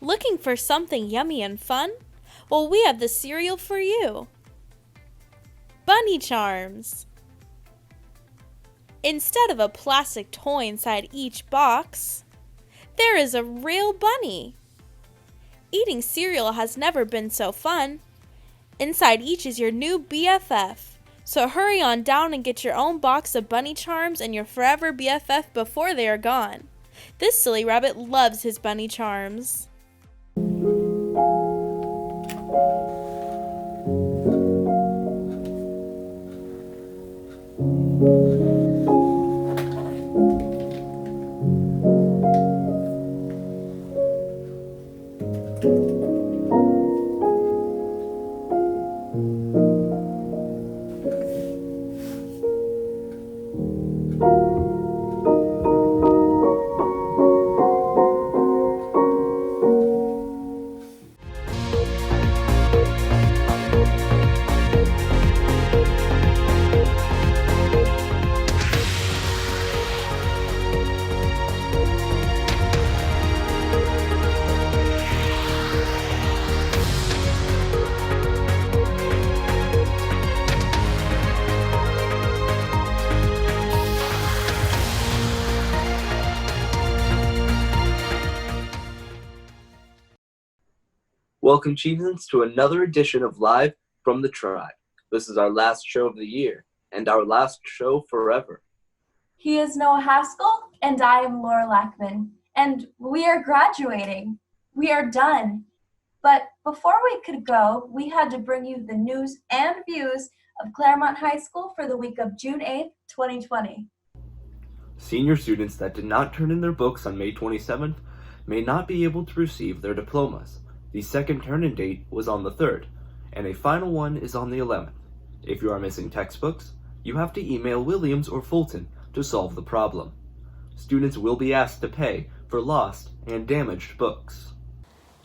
Looking for something yummy and fun? Well, we have the cereal for you. Bunny Charms. Instead of a plastic toy inside each box, there is a real bunny. Eating cereal has never been so fun. Inside each is your new BFF. So hurry on down and get your own box of Bunny Charms and your forever BFF before they are gone. This silly rabbit loves his Bunny Charms. Welcome, Chieftains, to another edition of Live from the Tribe. This is our last show of the year, and our last show forever. He is Noah Haskell, and I am Laura Lackman, and we are graduating. We are done. But before we could go, we had to bring you the news and views of Clairemont High School for the week of June 8th, 2020. Senior students that did not turn in their books on May 27th may not be able to receive their diplomas. The second turn-in date was on the 3rd, and a final one is on the 11th. If you are missing textbooks, you have to email Williams or Fulton to solve the problem. Students will be asked to pay for lost and damaged books.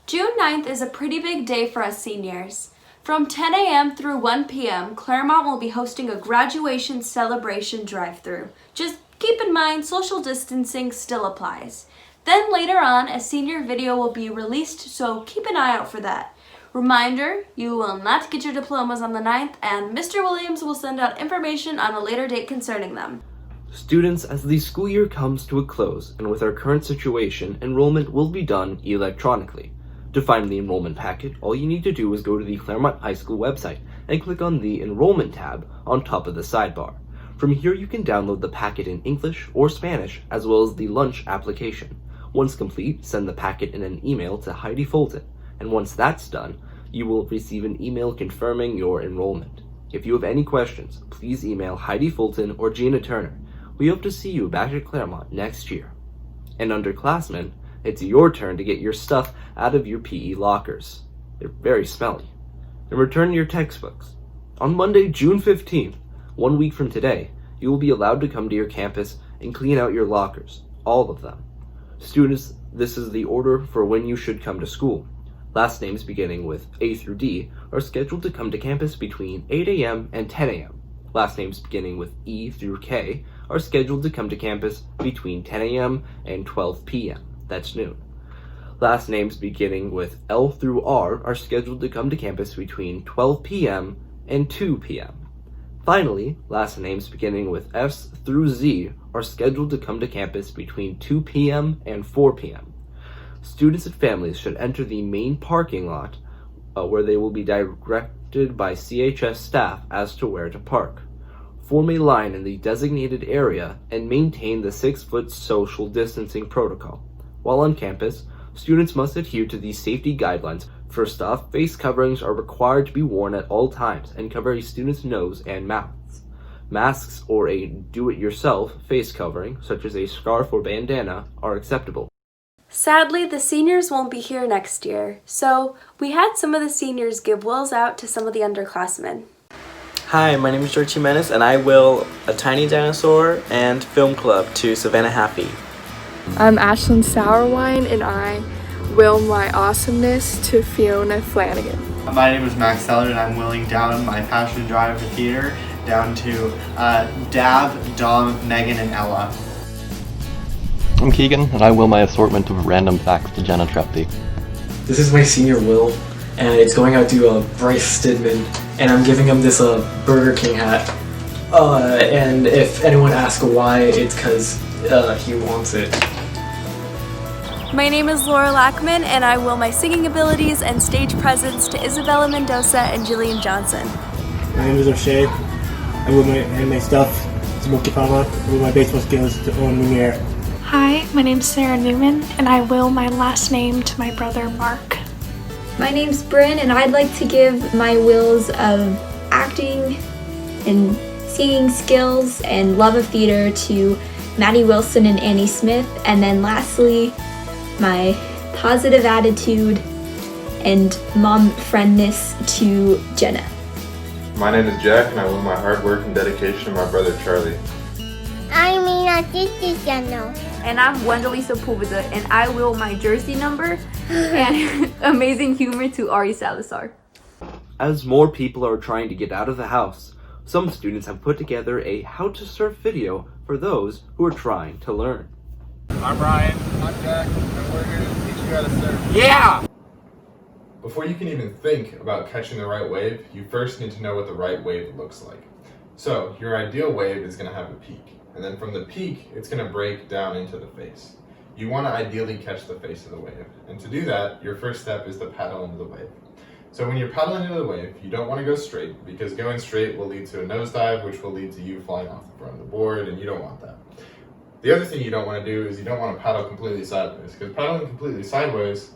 June 9th is a pretty big day for us seniors. From 10 a.m. through 1 p.m., Clairemont will be hosting a graduation celebration drive-thru. Just keep in mind, social distancing still applies. Then later on, a senior video will be released, so keep an eye out for that. Reminder, you will not get your diplomas on the 9th, and Mr. Williams will send out information on a later date concerning them. Students, as the school year comes to a close, and with our current situation, enrollment will be done electronically. To find the enrollment packet, all you need to do is go to the Clairemont High School website and click on the Enrollment tab on top of the sidebar. From here, you can download the packet in English or Spanish, as well as the lunch application. Once complete, send the packet in an email to Heidi Fulton, and once that's done, you will receive an email confirming your enrollment. If you have any questions, please email Heidi Fulton or Gina Turner. We hope to see you back at Clairemont next year. And underclassmen, it's your turn to get your stuff out of your PE lockers. They're very smelly. And return your textbooks. On Monday, June 15th, 1 week from today, you will be allowed to come to your campus and clean out your lockers, all of them. Students, this is the order for when you should come to school. Last names beginning with A through D are scheduled to come to campus between 8 a.m. and 10 a.m. Last names beginning with E through K are scheduled to come to campus between 10 a.m. and 12 p.m. That's noon. Last names beginning with L through R are scheduled to come to campus between 12 p.m. and 2 p.m. Finally, last names beginning with S through Z are scheduled to come to campus between 2 p.m. and 4 p.m. Students and families should enter the main parking lot where they will be directed by CHS staff as to where to park. Form a line in the designated area and maintain the 6-foot social distancing protocol. While on campus, students must adhere to these safety guidelines. First off, face coverings are required to be worn at all times and cover a student's nose and mouths. Masks or a do-it-yourself face covering, such as a scarf or bandana, are acceptable. Sadly, the seniors won't be here next year, so we had some of the seniors give wills out to some of the underclassmen. Hi, my name is George Jimenez, and I will A Tiny Dinosaur and Film Club to Savannah Happy. I'm Ashlyn Sourwine, and I will my awesomeness to Fiona Flanagan. My name is Max Seller, and I'm willing down my passion and drive for theater down to Dab, Dom, Megan, and Ella. I'm Keegan, and I will my assortment of random facts to Jenna Trepty. This is my senior Will, and it's going out to Bryce Stidman, and I'm giving him this Burger King hat. And if anyone asks why, it's because he wants it. My name is Laura Lackman, and I will my singing abilities and stage presence to Isabella Mendoza and Jillian Johnson. My name is O'Shea. I will my anime stuff to Mokipama. I will my baseball skills to Owen Lumiere. Hi, my name's Sarah Newman, and I will my last name to my brother Mark. My name's Bryn, and I'd like to give my wills of acting and singing skills and love of theater to Maddie Wilson and Annie Smith, and then lastly, my positive attitude and mom friendness to Jenna. My name is Jack, and I will my hard work and dedication to my brother Charlie. I'm Mina Tiziano. And I'm Wendelisa Sepulveda, and I will my jersey number and amazing humor to Ari Salazar. As more people are trying to get out of the house, some students have put together a how to surf video for those who are trying to learn. I'm Ryan. I'm Jack, and we're here to teach you how to surf. Yeah! Before you can even think about catching the right wave, you first need to know what the right wave looks like. So, your ideal wave is going to have a peak. And then from the peak, it's going to break down into the face. You want to ideally catch the face of the wave. And to do that, your first step is to paddle into the wave. So when you're paddling into the wave, you don't want to go straight, because going straight will lead to a nosedive, which will lead to you flying off the front of the board, and you don't want that. The other thing you don't want to do is you don't want to paddle completely sideways, because paddling completely sideways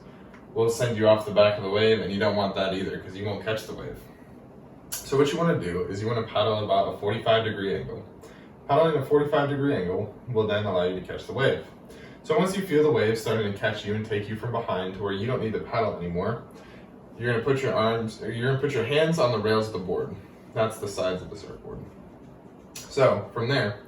will send you off the back of the wave, and you don't want that either, because you won't catch the wave. So what you want to do is you want to paddle at about a 45-degree angle. Paddling at a 45-degree angle will then allow you to catch the wave. So once you feel the wave starting to catch you and take you from behind to where you don't need to paddle anymore, you're going to put your hands on the rails of the board. That's the sides of the surfboard. So from there,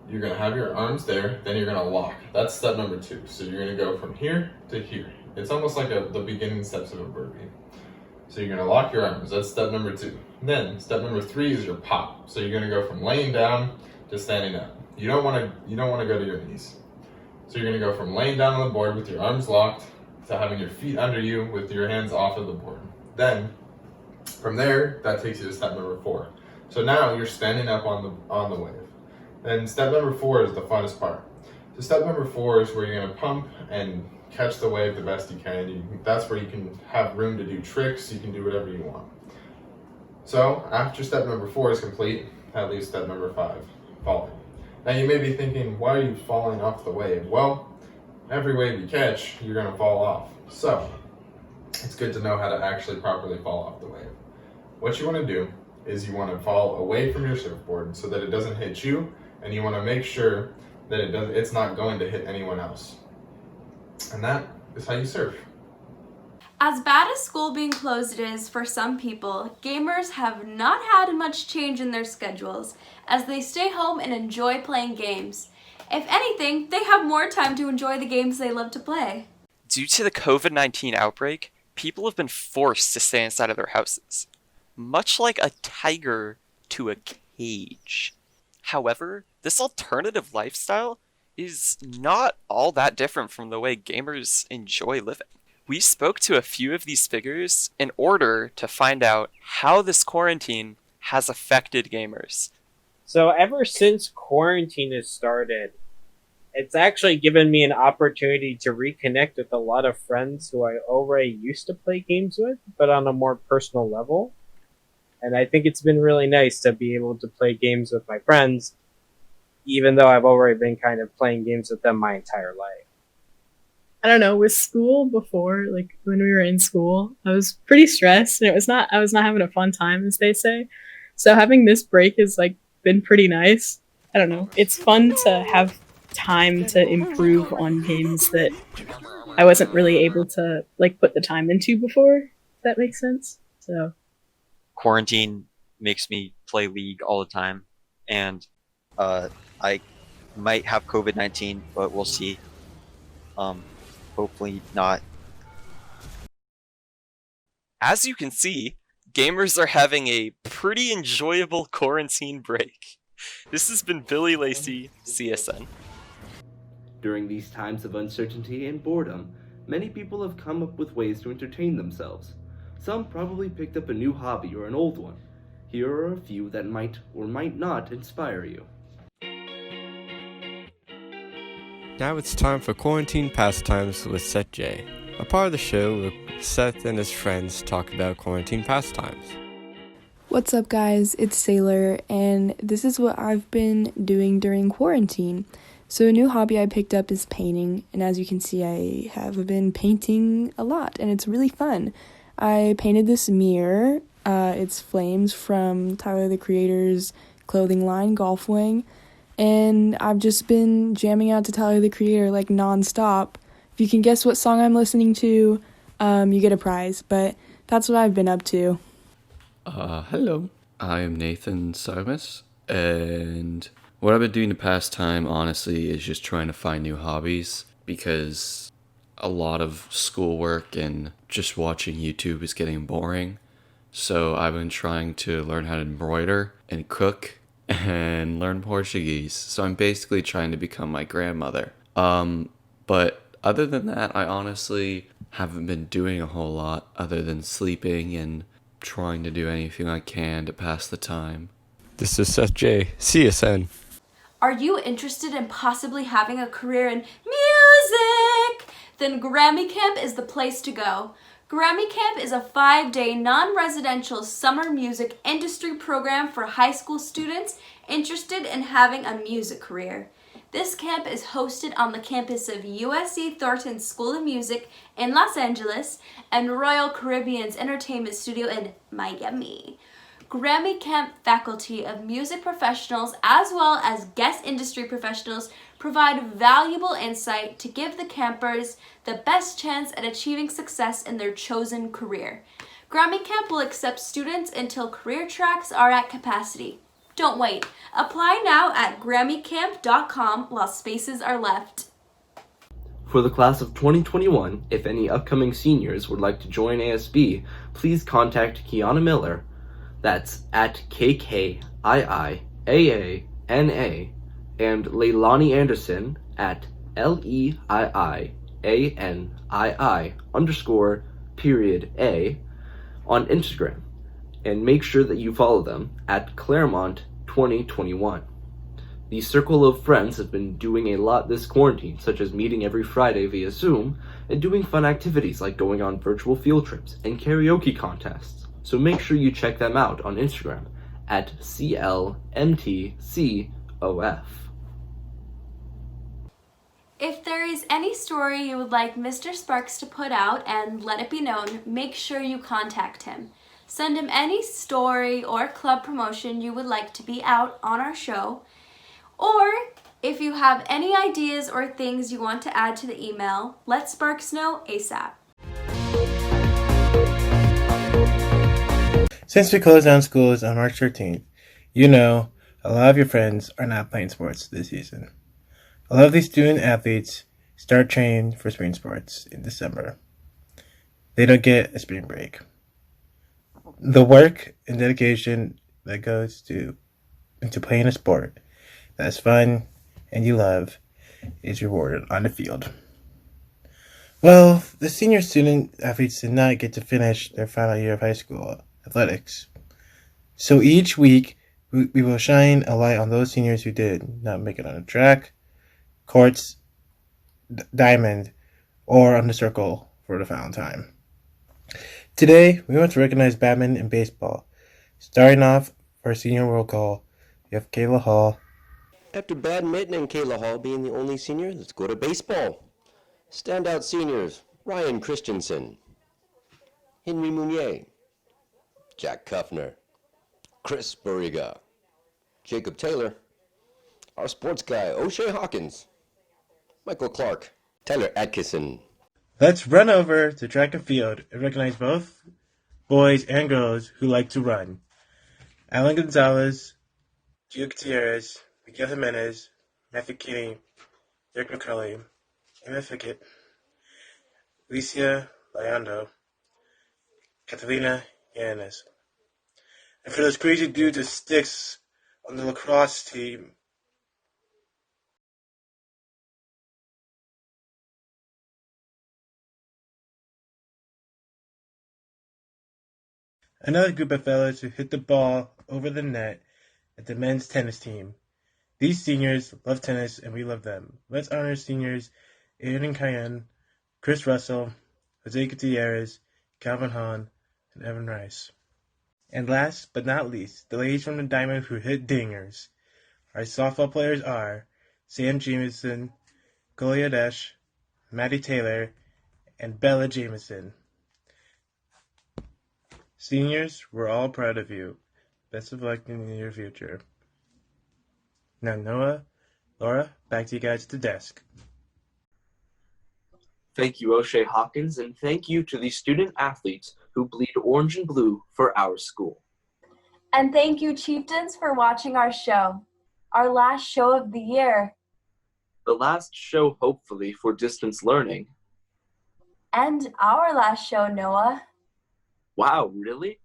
you're going to have your arms there, then you're going to lock. That's step number 2. So you're going to go from here to here. It's almost like the beginning steps of a burpee. So you're going to lock your arms. That's step number 2. Then step number 3 is your pop. So you're going to go from laying down to standing up. You don't want to go to your knees. So you're going to go from laying down on the board with your arms locked to having your feet under you with your hands off of the board. Then from there, that takes you to step number 4. So now you're standing up on the wave. And step number 4 is the funnest part. So step number 4 is where you're going to pump and catch the wave the best you can. That's where you can have room to do tricks. You can do whatever you want. So after step number 4 is complete, that leaves step number 5, falling. Now you may be thinking, why are you falling off the wave? Well, every wave you catch, you're going to fall off. So it's good to know how to actually properly fall off the wave. What you want to do is you want to fall away from your surfboard so that it doesn't hit you, and you want to make sure that it's not going to hit anyone else. And that is how you surf. As bad as school being closed is for some people, gamers have not had much change in their schedules as they stay home and enjoy playing games. If anything, they have more time to enjoy the games they love to play. Due to the COVID-19 outbreak, people have been forced to stay inside of their houses, much like a tiger to a cage. However, this alternative lifestyle is not all that different from the way gamers enjoy living. We spoke to a few of these figures in order to find out how this quarantine has affected gamers. So ever since quarantine has started, it's actually given me an opportunity to reconnect with a lot of friends who I already used to play games with, but on a more personal level. And I think it's been really nice to be able to play games with my friends, even though I've already been kind of playing games with them my entire life. I don't know, with school before, like when we were in school, I was pretty stressed and I was not having a fun time, as they say. So having this break has like been pretty nice. I don't know. It's fun to have time to improve on games that I wasn't really able to like put the time into before, if that makes sense. So quarantine makes me play League all the time, and I might have COVID-19, but we'll see. Hopefully not. As you can see, gamers are having a pretty enjoyable quarantine break. This has been Billy Lacey, CSN. During these times of uncertainty and boredom, Many people have come up with ways to entertain themselves. Some probably picked up a new hobby or an old one. Here are a few that might or might not inspire you. Now it's time for Quarantine Pastimes with Seth J, a part of the show where Seth and his friends talk about quarantine pastimes. What's up, guys? It's Sailor, and this is what I've been doing during quarantine. So a new hobby I picked up is painting, and as you can see, I have been painting a lot, and it's really fun. I painted this mirror. It's Flames from Tyler, the Creator's clothing line, Golf Wing, and I've just been jamming out to Tyler, the Creator, like non-stop. If you can guess what song I'm listening to, you get a prize, but that's what I've been up to. Hello. I am Nathan Simus, and what I've been doing the past time, honestly, is just trying to find new hobbies, because a lot of schoolwork and just watching YouTube is getting boring. So I've been trying to learn how to embroider and cook and learn Portuguese. So I'm basically trying to become my grandmother. But other than that, I honestly haven't been doing a whole lot other than sleeping and trying to do anything I can to pass the time. This is Seth J, CSN. Are you interested in possibly having a career in music? Then Grammy Camp is the place to go. Grammy Camp is a 5-day non-residential summer music industry program for high school students interested in having a music career. This camp is hosted on the campus of USC Thornton School of Music in Los Angeles and Royal Caribbean's Entertainment Studio in Miami. Grammy Camp faculty of music professionals as well as guest industry professionals provide valuable insight to give the campers the best chance at achieving success in their chosen career. Grammy Camp will accept students until career tracks are at capacity. Don't wait. Apply now at GrammyCamp.com while spaces are left. For the class of 2021, if any upcoming seniors would like to join ASB, please contact Kiana Miller. That's at KKIIAANA, and Leilani Anderson at LEIIANII_A on Instagram. And make sure that you follow them at Clairemont 2021. The circle of friends have been doing a lot this quarantine, such as meeting every Friday via Zoom and doing fun activities like going on virtual field trips and karaoke contests. So make sure you check them out on Instagram at CLMTCOF. If there is any story you would like Mr. Sparks to put out and let it be known, make sure you contact him. Send him any story or club promotion you would like to be out on our show. Or if you have any ideas or things you want to add to the email, let Sparks know ASAP. Since we closed down schools on March 13th, you know a lot of your friends are not playing sports this season. A lot of these student athletes start training for spring sports in December. They don't get a spring break. The work and dedication that goes into playing a sport that's fun and you love is rewarded on the field. Well, the senior student athletes did not get to finish their final year of high school athletics. So each week, we will shine a light on those seniors who did not make it on the track, courts, diamond, or on the circle for the final time. Today, we want to recognize badminton and baseball. Starting off for our senior roll call, we have Kayla Hall. After badminton and Kayla Hall being the only senior, let's go to baseball. Standout seniors, Ryan Christensen, Henry Mounier, Jack Kuffner, Chris Barriga, Jacob Taylor, our sports guy, O'Shea Hawkins, Michael Clark, Tyler Atkinson. Let's run over to track and field and recognize both boys and girls who like to run. Alan Gonzalez, Gio Gutierrez, Miguel Jimenez, Matthew Kinney, Derek McCulley, Emma Fickett, Alicia Leondo, Catalina Yanez. And for those crazy dudes with sticks on the lacrosse team, Another group of fellows who hit the ball over the net at the men's tennis team. These seniors love tennis and we love them. Let's honor seniors Aiden Cayenne, Chris Russell, Jose Gutierrez, Calvin Hahn, and Evan Rice. And last but not least, the ladies from the Diamond who hit dingers. Our softball players are Sam Jameson, Golia Desh, Maddie Taylor, and Bella Jameson. Seniors, we're all proud of you. Best of luck in your future. Now, Noah, Laura, back to you guys at the desk. Thank you, O'Shea Hawkins, and thank you to the student athletes who bleed orange and blue for our school. And thank you, Chieftains, for watching our show. Our last show of the year. The last show, hopefully, for distance learning. And our last show, Noah. Wow, really?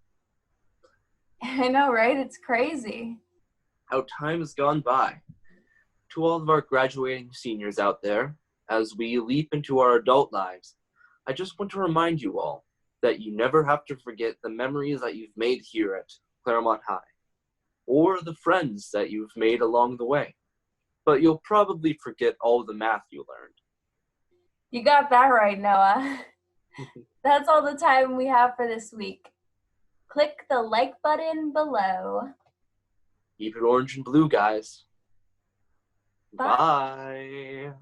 I know, right? It's crazy. How time has gone by. To all of our graduating seniors out there, as we leap into our adult lives, I just want to remind you all that you never have to forget the memories that you've made here at Clairemont High, or the friends that you've made along the way. But you'll probably forget all the math you learned. You got that right, Noah. That's all the time we have for this week. Click the like button below. Keep it orange and blue, guys. Bye. Bye.